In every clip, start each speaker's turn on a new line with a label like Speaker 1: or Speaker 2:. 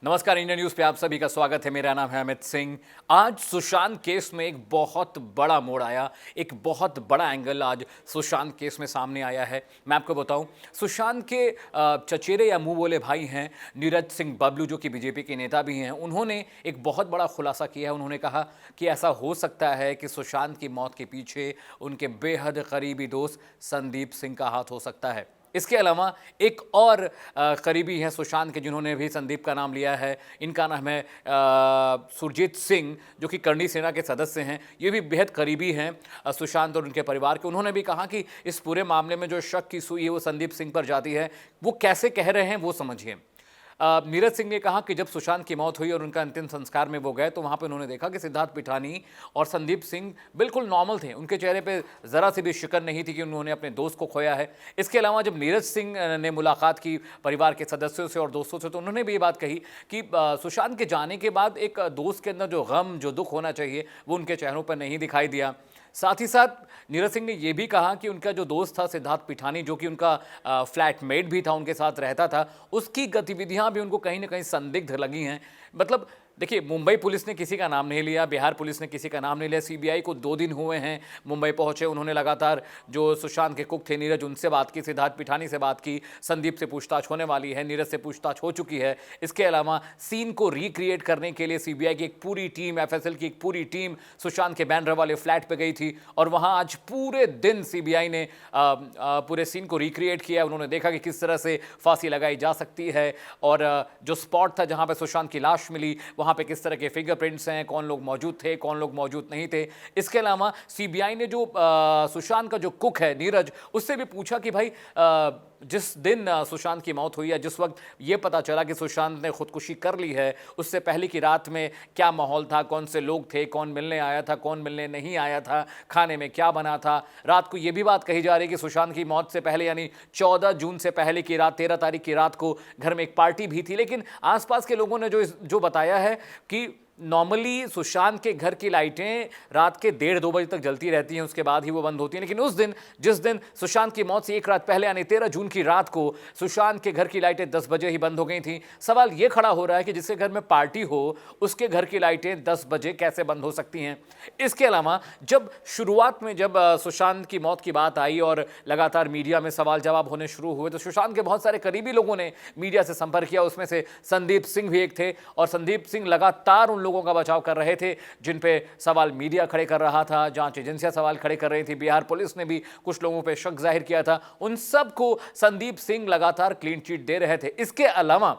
Speaker 1: नमस्कार, India news पे आप सभी का स्वागत है। मेरा नाम है अमित सिंह। आज सुशांत केस में एक बहुत बड़ा मोड़ आया, एक बहुत बड़ा एंगल आज सुशांत केस में सामने आया है। मैं आपको बताऊं, सुशांत के चचेरे या मुंह बोले भाई हैं नीरज सिंह बबलू, जो कि बीजेपी के नेता भी हैं। उन्होंने एक बहुत बड़ा खुलासा किया है। उन्होंने कहा कि ऐसा हो सकता है कि सुशांत की मौत के पीछे उनके बेहद करीबी दोस्त संदीप सिंह का हाथ हो सकता है। इसके अलावा एक और करीबी हैं सुशांत के, जिन्होंने भी संदीप का नाम लिया है। इनका नाम है सुरजीत सिंह, जो कि करणी सेना के सदस्य हैं। ये भी बेहद करीबी हैं सुशांत और उनके परिवार के। उन्होंने भी कहा कि इस पूरे मामले में जो शक की सुई है वो संदीप सिंह पर जाती है। वो कैसे कह रहे हैं वो समझिए। नीरज सिंह ने कहा कि जब सुशांत की मौत हुई और उनका अंतिम संस्कार में वो गए तो वहाँ पे उन्होंने देखा कि सिद्धार्थ पिठानी और संदीप सिंह बिल्कुल नॉर्मल थे। उनके चेहरे पे ज़रा सी भी शिकन नहीं थी कि उन्होंने अपने दोस्त को खोया है। इसके अलावा जब नीरज सिंह ने मुलाकात की परिवार के सदस्यों से और दोस्तों से, तो उन्होंने भी ये बात कही कि सुशांत के जाने के बाद एक दोस्त के अंदर जो गम, जो दुख होना चाहिए, वो उनके चेहरों पर नहीं दिखाई दिया। साथ ही साथ नीरज सिंह ने यह भी कहा कि उनका जो दोस्त था सिद्धार्थ पिठानी, जो कि उनका फ्लैटमेट भी था, उनके साथ रहता था, उसकी गतिविधियां भी उनको कहीं ना कहीं संदिग्ध लगी हैं। मतलब देखिए, मुंबई पुलिस ने किसी का नाम नहीं लिया, बिहार पुलिस ने किसी का नाम नहीं लिया। सीबीआई को 2 दिन हुए हैं मुंबई पहुंचे। उन्होंने लगातार जो सुशांत के कुक थे नीरज, उनसे बात की, सिद्धार्थ पिठानी से बात की, संदीप से पूछताछ होने वाली है, नीरज से पूछताछ हो चुकी है। इसके अलावा सीन को रिक्रिएट करने के लिए सीबीआई की एक पूरी टीम, एफएसएल की एक पूरी टीम सुशांत के बैनर वाले फ्लैट पर गई थी और वहां आज पूरे दिन सीबीआई ने पूरे सीन को रिक्रिएट किया। उन्होंने देखा कि किस तरह से फांसी लगाई जा सकती है और जो स्पॉट था जहां पर सुशांत की लाश मिली, वहां पे किस तरह के फिंगरप्रिंट्स हैं, कौन लोग मौजूद थे, कौन लोग मौजूद नहीं थे। इसके अलावा सीबीआई ने जो सुशांत का जो कुक है नीरज, उससे भी पूछा कि भाई जिस दिन सुशांत की मौत हुई है, जिस वक्त ये पता चला कि सुशांत ने खुदकुशी कर ली है, उससे पहले की रात में क्या माहौल था, कौन से लोग थे, कौन मिलने आया था, कौन मिलने नहीं आया था, खाने में क्या बना था। रात को ये भी बात कही जा रही है कि सुशांत की मौत से पहले, यानी 14 जून से पहले की रात, 13 तारीख की रात को घर में एक पार्टी भी थी। लेकिन आसपास के लोगों ने जो बताया है कि नॉर्मली सुशांत के घर की लाइटें रात के 1:30-2 बजे तक जलती रहती हैं, उसके बाद ही वो बंद होती हैं। लेकिन उस दिन, जिस दिन सुशांत की मौत से एक रात पहले, यानी 13 जून की रात को, सुशांत के घर की लाइटें 10 बजे ही बंद हो गई थी। सवाल ये खड़ा हो रहा है कि जिसके घर में पार्टी हो, उसके घर की लाइटें 10 बजे कैसे बंद हो सकती हैं। इसके अलावा जब शुरुआत में जब सुशांत की मौत की बात आई और लगातार मीडिया में सवाल जवाब होने शुरू हुए, तो सुशांत के बहुत सारे करीबी लोगों ने मीडिया से संपर्क किया। उसमें से संदीप सिंह भी एक थे और संदीप सिंह लगातार उन लोगों का बचाव कर रहे थे जिन पे सवाल मीडिया खड़े कर रहा था, जांच एजेंसियां सवाल खड़े कर रही थी, बिहार पुलिस ने भी कुछ लोगों पे शक जाहिर किया था। उन सब को संदीप सिंह लगातार क्लीन चिट दे रहे थे। इसके अलावा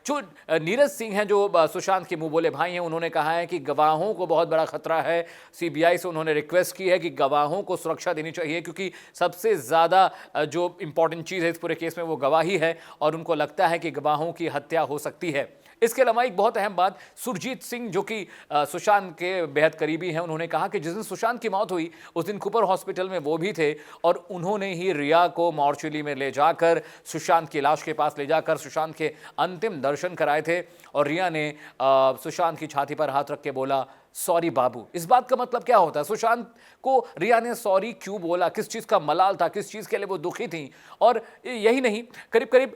Speaker 1: जो नीरज सिंह हैं, जो सुशांत के मुंह बोले भाई हैं, उन्होंने कहा है कि गवाहों को बहुत बड़ा खतरा है। सीबीआई से उन्होंने रिक्वेस्ट की है कि गवाहों को सुरक्षा देनी चाहिए, क्योंकि सबसे ज्यादा जो इंपॉर्टेंट चीज है इस पूरे केस में वो गवाही है और उनको लगता है कि गवाहों की हत्या हो सकती है। इसके अलावा एक बहुत अहम बात, सुरजीत सिंह जो कि सुशांत के बेहद करीबी हैं, उन्होंने कहा कि जिस दिन सुशांत की मौत हुई उस दिन कूपर हॉस्पिटल में वो भी थे और उन्होंने ही रिया को मॉर्चुरी में ले जाकर, सुशांत की लाश के पास ले जाकर सुशांत के अंतिम दर्शन कराए थे। और रिया ने सुशांत की छाती पर हाथ रख के बोला, सॉरी बाबू। इस बात का मतलब क्या होता है? सुशांत को रिया ने सॉरी क्यों बोला? किस चीज़ का मलाल था? किस चीज़ के लिए वो दुखी थी? और यही नहीं, करीब करीब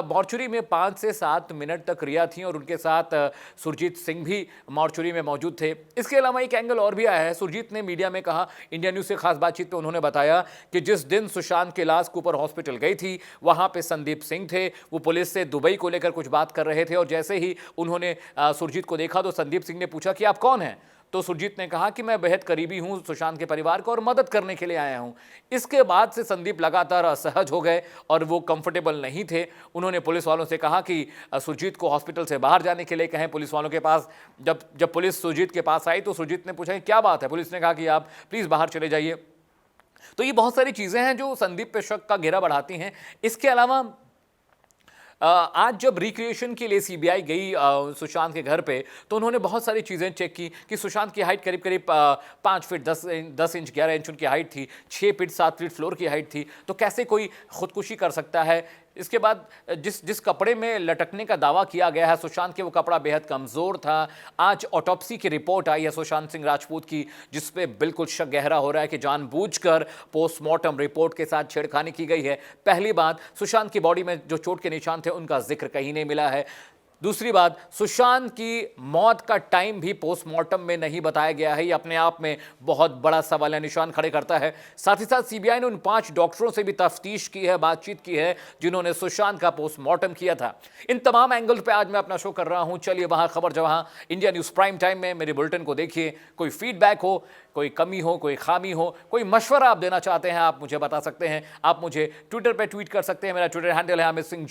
Speaker 1: मॉर्चुरी में 5 से 7 मिनट तक रिया थी और उनके साथ सुरजीत सिंह भी मॉर्चुरी में मौजूद थे। इसके अलावा एक एंगल और भी आया है। सुरजीत ने मीडिया में कहा, इंडिया न्यूज़ से खास बातचीत में उन्होंने बताया कि जिस दिन सुशांत की लाश कूपर हॉस्पिटल गई थी, वहाँ पर संदीप सिंह थे। वो पुलिस से दुबई को लेकर कुछ बात कर रहे थे और जैसे ही उन्होंने सुरजीत को देखा तो संदीप सिंह ने पूछा कि आप कौन हैं? तो सुरजीत ने कहा कि मैं बेहद करीबी हूं सुशांत के परिवार को और मदद करने के लिए आया हूं। इसके बाद से संदीप लगातार असहज हो गए और वो कंफर्टेबल नहीं थे। उन्होंने पुलिस वालों से कहा कि सुरजीत को हॉस्पिटल से बाहर जाने के लिए कहें। पुलिस वालों के पास जब पुलिस सुरजीत के पास आई तो सुरजीत ने पूछा कि क्या बात है। पुलिस ने कहा कि आप प्लीज बाहर चले जाइए। तो ये बहुत सारी चीजें हैं जो संदीप पे शक का घेरा बढ़ाती हैं। इसके अलावा आज जब रिक्रिएशन के लिए सीबीआई गई सुशांत के घर पे, तो उन्होंने बहुत सारी चीज़ें चेक की कि सुशांत की हाइट करीब करीब 5 फीट 10 इंच 11 इंच उनकी हाइट थी, 6 फीट 7 फीट फ्लोर की हाइट थी। तो कैसे कोई खुदकुशी कर सकता है? इसके बाद जिस कपड़े में लटकने का दावा किया गया है सुशांत के, वो कपड़ा बेहद कमज़ोर था। आज ऑटोप्सी की रिपोर्ट आई है सुशांत सिंह राजपूत की, जिसपे बिल्कुल शक गहरा हो रहा है कि जानबूझकर पोस्टमार्टम रिपोर्ट के साथ छेड़खानी की गई है। पहली बात, सुशांत की बॉडी में जो चोट के निशान थे उनका जिक्र कहीं नहीं मिला है। दूसरी बात, सुशांत की मौत का टाइम भी पोस्टमार्टम में नहीं बताया गया है। ये अपने आप में बहुत बड़ा सवाल निशान खड़े करता है। साथ ही साथ सीबीआई ने उन 5 डॉक्टरों से भी तफ्तीश की है, बातचीत की है, जिन्होंने सुशांत का पोस्टमार्टम किया था। इन तमाम एंगल पे आज मैं अपना शो कर रहा हूं। चलिए वहां खबर जहां इंडिया न्यूज प्राइम टाइम में मेरे बुलेटिन को देखिए। कोई फीडबैक हो, कोई कमी हो, कोई खामी हो, कोई मशवरा आप देना चाहते हैं, आप मुझे बता सकते हैं। आप मुझे ट्विटर पर ट्वीट कर सकते हैं। मेरा ट्विटर हैंडल है अमित सिंह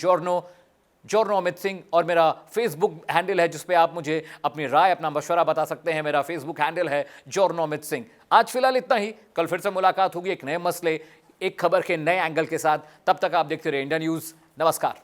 Speaker 1: जॉर्नो अमित सिंह, और मेरा फेसबुक हैंडल है जिस पे आप मुझे अपनी राय, अपना मशवरा बता सकते हैं। मेरा फेसबुक हैंडल है जॉर्नो अमित सिंह। आज फिलहाल इतना ही। कल फिर से मुलाकात होगी एक नए मसले, एक खबर के नए एंगल के साथ। तब तक आप देखते रहिए इंडिया न्यूज। नमस्कार।